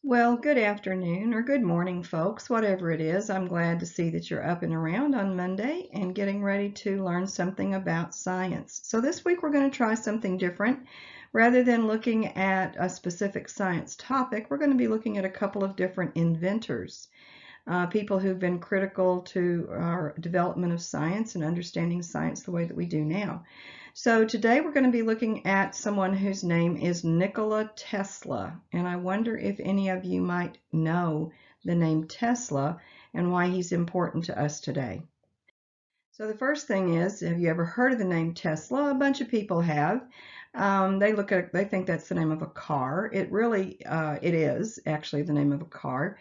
Well, good afternoon or good morning, folks, whatever it is. I'm glad to see that you're up and around on Monday and getting ready to learn something about science. So this week we're going to try something different. Rather than looking at a specific science topic, we're going to be looking at a couple of different inventors, people who've been critical to our development of science and understanding science the way that we do now. So today we're going to be looking at someone whose name is Nikola Tesla, and I wonder if any of you might know the name Tesla and why he's important to us today. So the first thing is, have you ever heard of the name Tesla? A bunch of people have. They think that's the name of a car. It is actually the name of a car.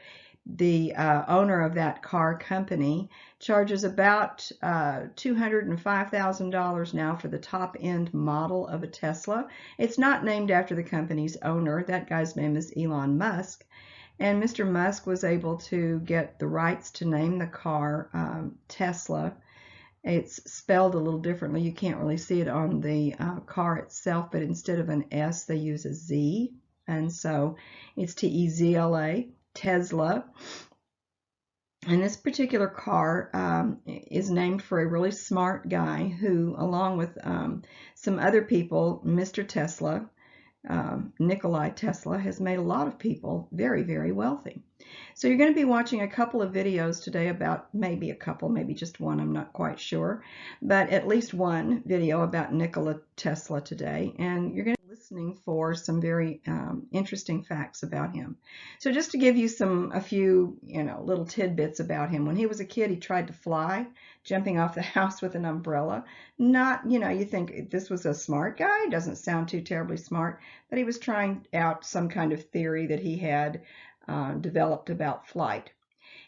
The owner of that car company charges about $205,000 now for the top end model of a Tesla. It's not named after the company's owner. That guy's name is Elon Musk. And Mr. Musk was able to get the rights to name the car Tesla. It's spelled a little differently. You can't really see it on the car itself, but instead of an S, they use a Z. And so it's T-E-Z-L-A, Tesla. And this particular car is named for a really smart guy who, along with some other people, Mr. Tesla, Nikola Tesla, has made a lot of people very, very wealthy. So you're going to be watching a couple of videos today about maybe a couple, maybe just one, I'm not quite sure, but at least one video about Nikola Tesla today, and you're going to be listening for some very interesting facts about him. So just to give you a few, little tidbits about him. When he was a kid, he tried to fly, jumping off the house with an umbrella. Not, you think this was a smart guy, doesn't sound too terribly smart, but he was trying out some kind of theory that he had developed about flight.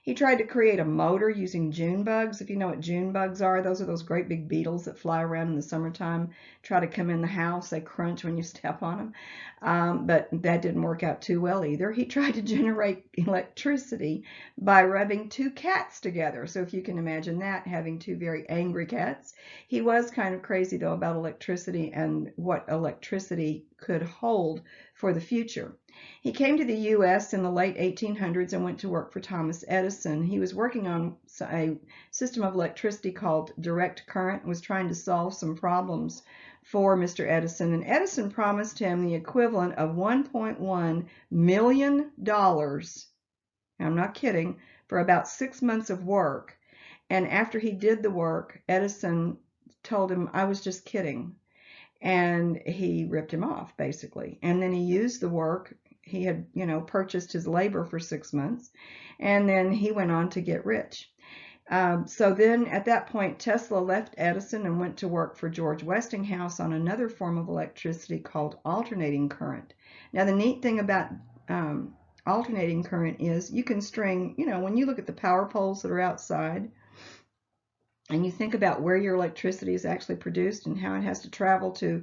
He tried to create a motor using June bugs. If you know what June bugs are, those are those great big beetles that fly around in the summertime, try to come in the house. They crunch when you step on them. But that didn't work out too well either. He tried to generate electricity by rubbing two cats together. So if you can imagine that, having two very angry cats. He was kind of crazy, though, about electricity and what electricity could hold for the future. He came to the U.S. in the late 1800s and went to work for Thomas Edison. He was working on a system of electricity called direct current, was trying to solve some problems for Mr. Edison, and Edison promised him the equivalent of $1.1 million. I'm not kidding, for about 6 months of work. And after he did the work, Edison told him, I was just kidding. And he ripped him off, basically. And then he used the work. He had, purchased his labor for 6 months, and then he went on to get rich. So then at that point, Tesla left Edison and went to work for George Westinghouse on another form of electricity called alternating current. Now, the neat thing about alternating current is you can string, when you look at the power poles that are outside, and you think about where your electricity is actually produced and how it has to travel to,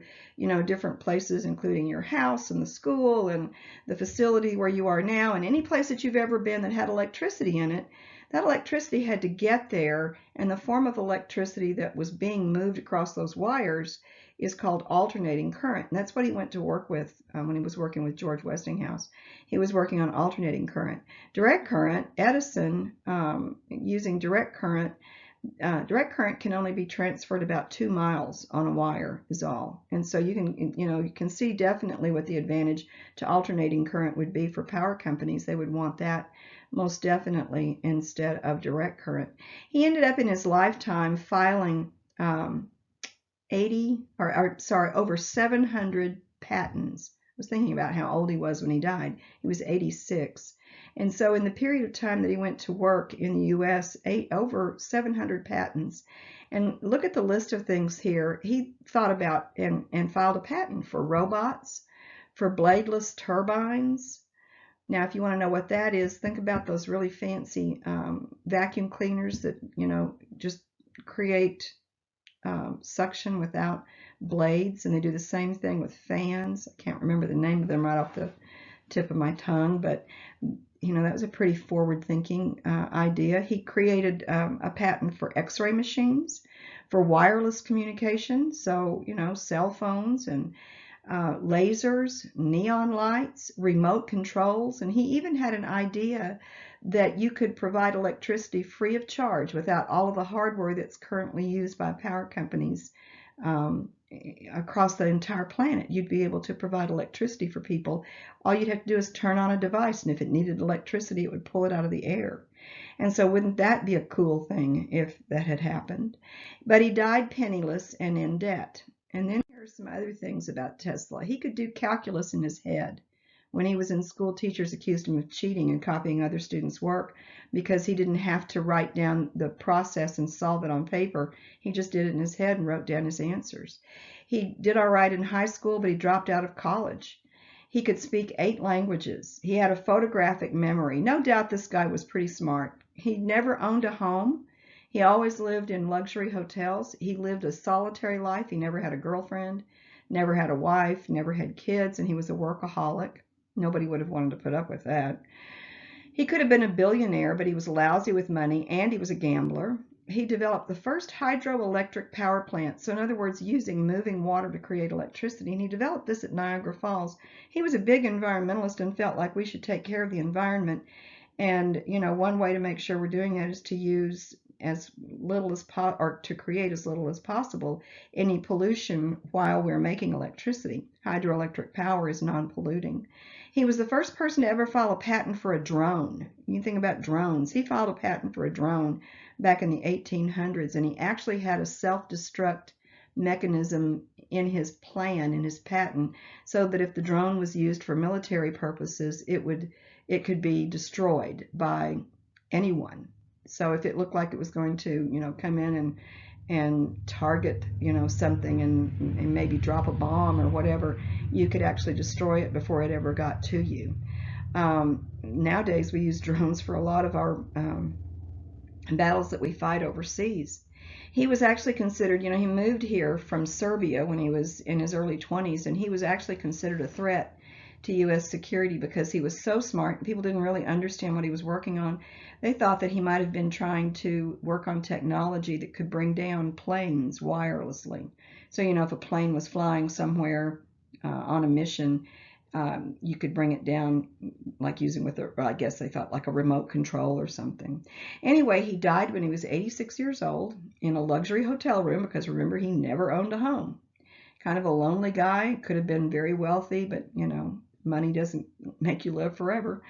different places, including your house and the school and the facility where you are now, and any place that you've ever been that had electricity in it, that electricity had to get there, and the form of electricity that was being moved across those wires is called alternating current. And that's what he went to work with when he was working with George Westinghouse. He was working on alternating current. Direct current, Edison, using direct current can only be transferred about 2 miles on a wire is all. And so you can see definitely what the advantage to alternating current would be for power companies. They would want that most definitely instead of direct current. He ended up in his lifetime filing over 700 patents. I was thinking about how old he was when he died. He was 86. And so in the period of time that he went to work in the U.S., over 700 patents. And look at the list of things here. He thought about and filed a patent for robots, for bladeless turbines. Now, if you want to know what that is, think about those really fancy vacuum cleaners that, just create suction without blades. And they do the same thing with fans. I can't remember the name of them right off the tip of my tongue, but that was a pretty forward-thinking idea. He created a patent for X-ray machines, for wireless communication, so cell phones, and lasers, neon lights, remote controls, and he even had an idea that you could provide electricity free of charge without all of the hardware that's currently used by power companies across the entire planet. You'd be able to provide electricity for people. All you'd have to do is turn on a device, and if it needed electricity, it would pull it out of the air. And so wouldn't that be a cool thing if that had happened? But he died penniless and in debt. And then here are some other things about Tesla. He could do calculus in his head. When he was in school, teachers accused him of cheating and copying other students' work because he didn't have to write down the process and solve it on paper. He just did it in his head and wrote down his answers. He did all right in high school, but he dropped out of college. He could speak 8 languages. He had a photographic memory. No doubt this guy was pretty smart. He never owned a home. He always lived in luxury hotels. He lived a solitary life. He never had a girlfriend, never had a wife, never had kids, and he was a workaholic. Nobody would have wanted to put up with that. He could have been a billionaire, but he was lousy with money, and he was a gambler. He developed the first hydroelectric power plant, so in other words, using moving water to create electricity, and he developed this at Niagara Falls. He was a big environmentalist and felt like we should take care of the environment, and one way to make sure we're doing that is to use as little as or to create as little as possible any pollution while we're making electricity. Hydroelectric power is non-polluting. He was the first person to ever file a patent for a drone. You think about drones. He filed a patent for a drone back in the 1800s, and he actually had a self-destruct mechanism in his plan, in his patent, so that if the drone was used for military purposes, it could be destroyed by anyone. So if it looked like it was going to, come in and target, something and maybe drop a bomb or whatever, you could actually destroy it before it ever got to you. Nowadays, we use drones for a lot of our battles that we fight overseas. He was actually considered, he moved here from Serbia when he was in his early 20s, and he was actually considered a threat to U.S. security because he was so smart. People didn't really understand what he was working on. They thought that he might have been trying to work on technology that could bring down planes wirelessly. So, if a plane was flying somewhere on a mission, you could bring it down like using I guess they thought like a remote control or something. Anyway, he died when he was 86 years old in a luxury hotel room because remember, he never owned a home. Kind of a lonely guy, could have been very wealthy, but money doesn't make you live forever.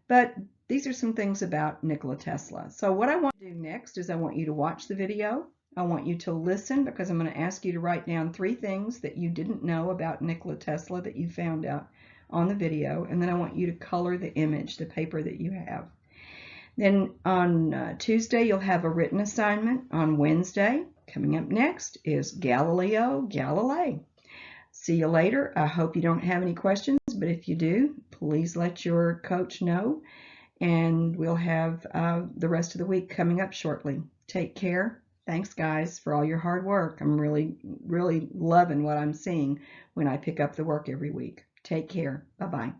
But these are some things about Nikola Tesla. So what I want to do next is I want you to watch the video. I want you to listen because I'm going to ask you to write down 3 things that you didn't know about Nikola Tesla that you found out on the video. And then I want you to color the image, the paper that you have. Then on Tuesday, you'll have a written assignment. On Wednesday, coming up next is Galileo Galilei. See you later. I hope you don't have any questions, but if you do, please let your coach know, and we'll have the rest of the week coming up shortly. Take care. Thanks, guys, for all your hard work. I'm really, really loving what I'm seeing when I pick up the work every week. Take care. Bye-bye.